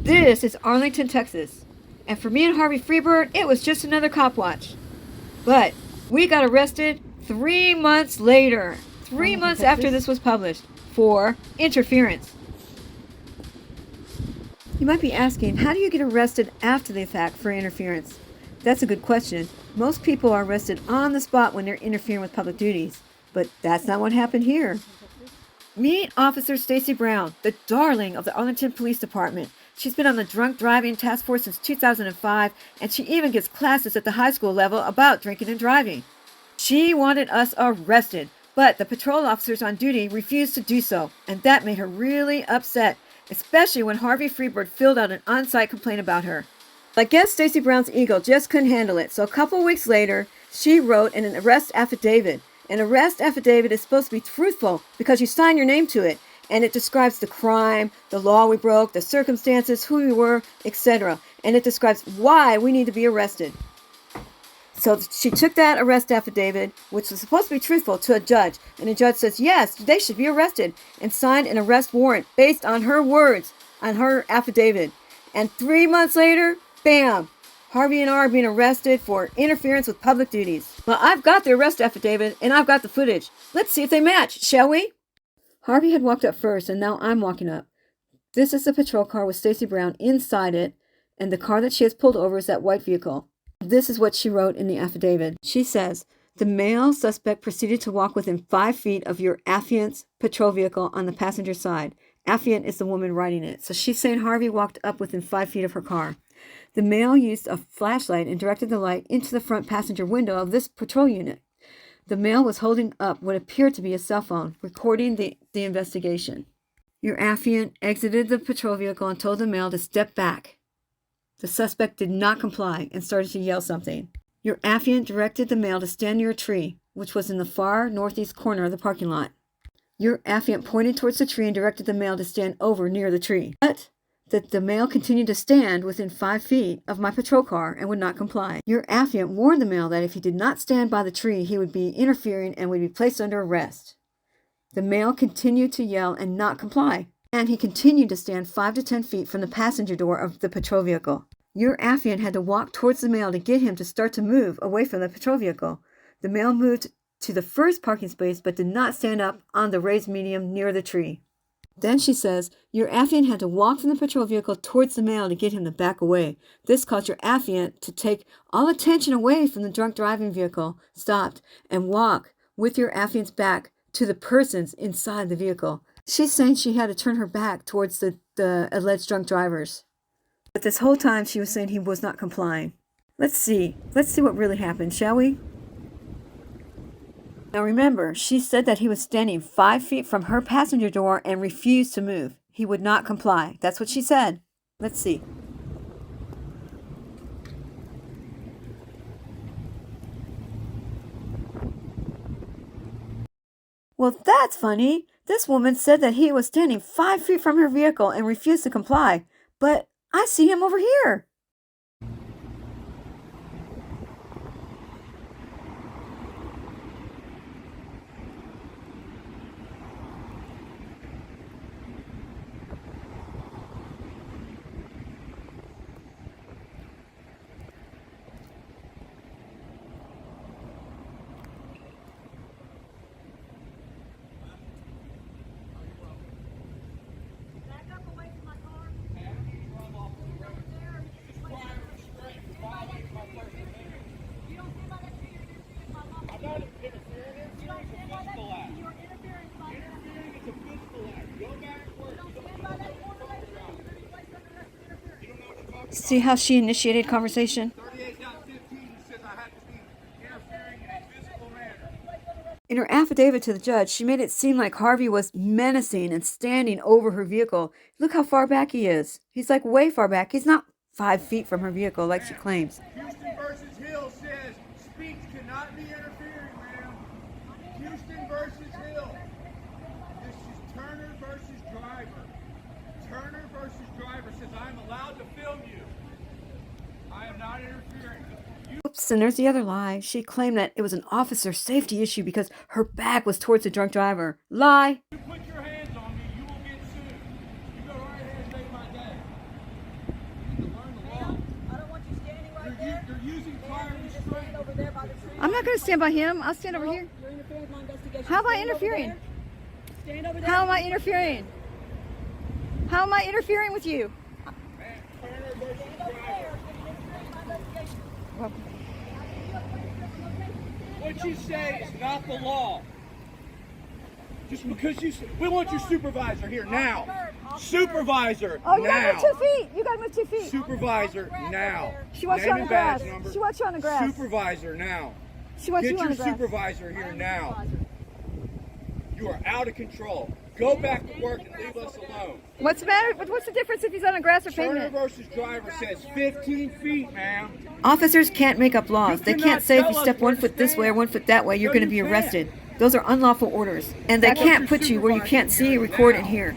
This is Arlington, Texas. And for me and Harvey FREEBIRD, it was just another cop watch. But we got arrested 3 months later. 3 months after this was published for interference. You might be asking, how do you get arrested after the fact for interference? That's a good question. Most people are arrested on the spot when they're interfering with public duties. But that's not what happened here. Meet Officer STACIE Brown, the darling of the Arlington Police Department. She's been on the drunk driving task force since 2005, and she even gives classes at the high school level about drinking and driving. She wanted us arrested, but the patrol officers on duty refused to do so, and that made her really upset, especially when Harvey FREEBIRD filled out an on-site complaint about her. I guess STACIE Brown's ego just couldn't handle it, so a couple weeks later, she wrote an arrest affidavit. An arrest affidavit is supposed to be truthful because you sign your name to it, and it describes the crime, the law we broke, the circumstances, who we were, etc. And it describes why we need to be arrested. So she took that arrest affidavit, which was supposed to be truthful, to a judge, and the judge says, yes, they should be arrested, and signed an arrest warrant based on her words, on her affidavit. And 3 months later, bam! Harvey and I are being arrested for interference with public duties. Well, I've got the arrest affidavit, and I've got the footage. Let's see if they match, shall we? Harvey had walked up first, and now I'm walking up. This is the patrol car with STACIE Brown inside it, and the car that she has pulled over is that white vehicle. This is what she wrote in the affidavit. She says, the male suspect proceeded to walk within 5 feet of your affiant's patrol vehicle on the passenger side. Affiant is the woman riding it. So she's saying Harvey walked up within 5 feet of her car. The male used a flashlight and directed the light into the front passenger window of this patrol unit. The male was holding up what appeared to be a cell phone, recording the investigation. Your affiant exited the patrol vehicle and told the male to step back. The suspect did not comply and started to yell something. Your affiant directed the male to stand near a tree, which was in the far northeast corner of the parking lot. Your affiant pointed towards the tree and directed the male to stand over near the tree. But that the male continued to stand within 5 feet of my patrol car and would not comply. Your affiant warned the male that if he did not stand by the tree, he would be interfering and would be placed under arrest. The male continued to yell and not comply, and he continued to stand 5 to 10 feet from the passenger door of the patrol vehicle. Your affiant had to walk towards the male to get him to start to move away from the patrol vehicle. The male moved to the first parking space but did not stand up on the raised median near the tree. Then she says, your affiant had to walk from the patrol vehicle towards the male to get him to back away. This caused your affiant to take all attention away from the drunk driving vehicle, stopped, and walk with your affiant's back to the persons inside the vehicle. She's saying she had to turn her back towards the alleged drunk drivers. But this whole time she was saying he was not complying. Let's see what really happened, shall we? Now remember, she said that he was standing 5 feet from her passenger door and refused to move. He would not comply. That's what she said. Let's see. Well, that's funny. This woman said that he was standing 5 feet from her vehicle and refused to comply. But I see him over here. See how she initiated conversation? In her affidavit to the judge, she made it seem like Harvey was menacing and standing over her vehicle. Look how far back he is. He's like way far back. He's not 5 feet from her vehicle like she claims. Houston versus Hill says speech cannot be interfering, ma'am. Houston versus Hill. This is Turner versus Driver. Turner versus Driver says I'm allowed to film you. I am not interfering. Oops, and there's the other lie. She claimed that it was an officer safety issue because her back was towards the drunk driver. Lie. You put your hands on me, you will get sued. You go right ahead and make my day. I'm not going to stand by him. I'll stand over here. You're interfering with my investigation. How am I Stand over interfering? there. Stand over there. How am I interfering? How am I interfering with you? Turner versus driver. Well, What you say is not the law. Just because we want your supervisor here now. Supervisor oh, you now. got to move 2 feet. You got to move 2 feet. Supervisor now. She wants you Name on the and badge grass. number. She wants you on the grass. Supervisor now. She wants Get you on your the grass. supervisor here now. You are out of control. Go back to work and leave us alone. What's the matter? What's the difference if he's on a grass or Turner pavement? versus driver says 15 feet, ma'am. Officers can't make up laws. You They cannot can't say if tell you us step where 1 to foot this way or stand. 1 foot that way, you're No, going to you be can't. arrested. Those are unlawful orders, and they I want can't your put you where you can't supervisor see, here record, now. and hear.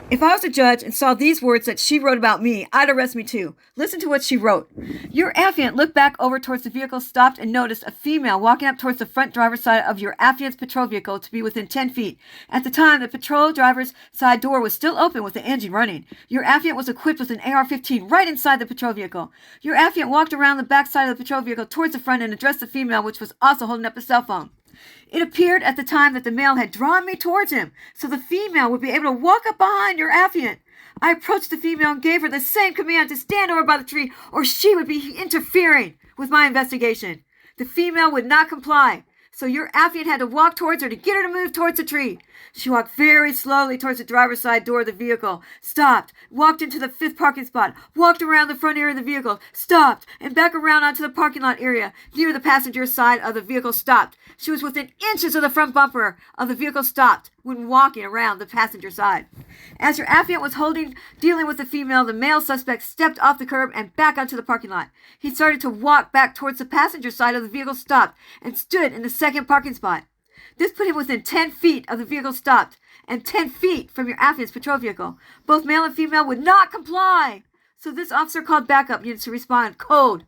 If I was a judge and saw these words that she wrote about me, I'd arrest me too. Listen to what she wrote. Your affiant looked back over towards the vehicle, stopped, and noticed a female walking up towards the front driver's side of your affiant's patrol vehicle to be within 10 feet. At the time, the patrol driver's side door was still open with the engine running. Your affiant was equipped with an AR-15 right inside the patrol vehicle. Your affiant walked around the back side of the patrol vehicle towards the front and addressed the female, which was also holding up a cell phone. It appeared at the time that the male had drawn me towards him, so the female would be able to walk up behind your affiant. I approached the female and gave her the same command to stand over by the tree, or she would be interfering with my investigation. The female would not comply, so your affiant had to walk towards her to get her to move towards the tree. She walked very slowly towards the driver's side door of the vehicle, stopped, walked into the 5th parking spot, walked around the front area of the vehicle, stopped, and back around onto the parking lot area near the passenger side of the vehicle, stopped. She was within inches of the front bumper of the vehicle, stopped when walking around the passenger side. As your affiant was dealing with the female, the male suspect stepped off the curb and back onto the parking lot. He started to walk back towards the passenger side of the vehicle, stopped, and stood in the 2nd parking spot. This put him within 10 feet of the vehicle, stopped, and 10 feet from your affiant's patrol vehicle. Both male and female would not comply, so this officer called backup units to respond. Code.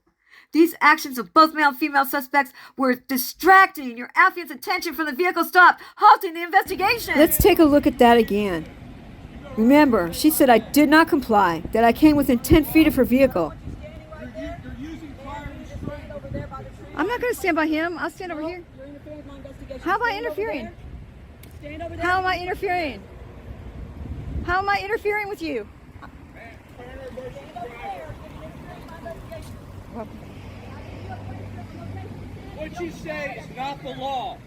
These actions of both male and female suspects were distracting your affiant's attention from the vehicle, stopped, halting the investigation. Let's take a look at that again. Remember, she said I did not comply, that I came within 10 feet of her vehicle. You're using fire restraint. I'm not going to stand by him. I'll stand over here. You're interfering with my investigation. How am I Stand over interfering? there. Stand over there. How am I interfering? How am I interfering with you? Turner versus driver. Well, What you say is not the law.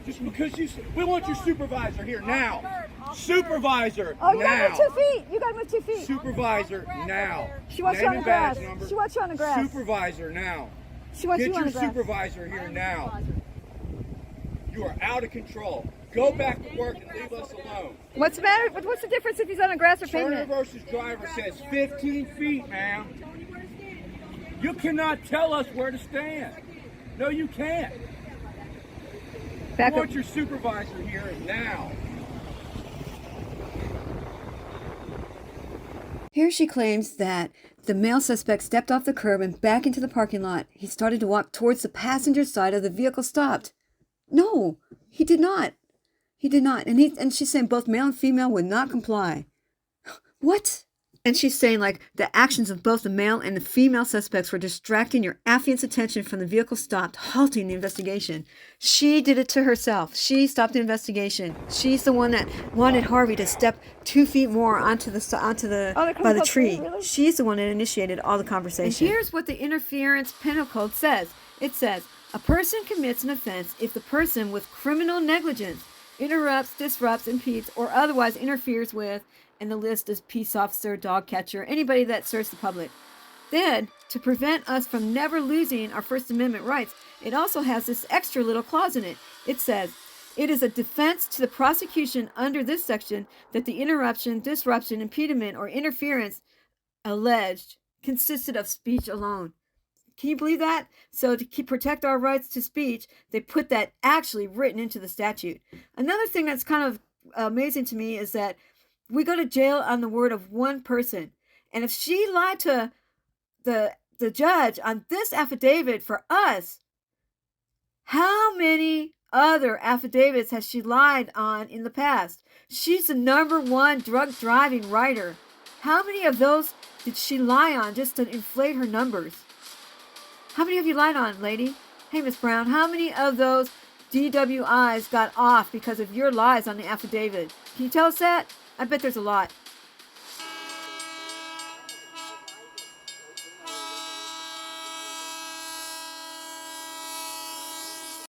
Just because we want your supervisor here now. Supervisor oh, you got now. to move 2 feet. You got to move 2 feet. Supervisor now. She wants you Name on the and badge grass. number. She wants you on the grass. Supervisor now. She wants Get you on your the grass. supervisor here now. You are out of control. Go back to work and leave us alone. What's the matter? What's the difference if he's on a grass or Turner pavement? versus driver says 15 feet, ma'am. You cannot tell us where to stand. No, you can't. Back I up. want your supervisor here now. Here she claims that the male suspect stepped off the curb and back into the parking lot. He started to walk towards the passenger side of the vehicle, stopped. No, he did not. He did not. And she's saying both male and female would not comply. What? And she's saying like the actions of both the male and the female suspects were distracting your affiant's attention from the vehicle, stopped, halting the investigation. She did it to herself. She stopped the investigation. She's the one that wanted Harvey to step 2 feet more onto the by the tree. Really? She's the one that initiated all the conversation. And here's what the interference penal code says. It says a person commits an offense if the person with criminal negligence interrupts, disrupts, impedes, or otherwise interferes with, and the list is peace officer, dog catcher, anybody that serves the public. Then, to prevent us from never losing our First Amendment rights, it also has this extra little clause in it. It says, it is a defense to the prosecution under this section that the interruption, disruption, impediment, or interference alleged consisted of speech alone. Can you believe that? So to protect our rights to speech, they put that actually written into the statute. Another thing that's kind of amazing to me is that we go to jail on the word of one person. And if she lied to the judge on this affidavit for us, how many other affidavits has she lied on in the past? She's the #1 drug driving writer. How many of those did she lie on just to inflate her numbers? How many have you lied on, lady? Hey, Miss Brown, how many of those DWIs got off because of your lies on the affidavit? Can you tell us that? I bet there's a lot.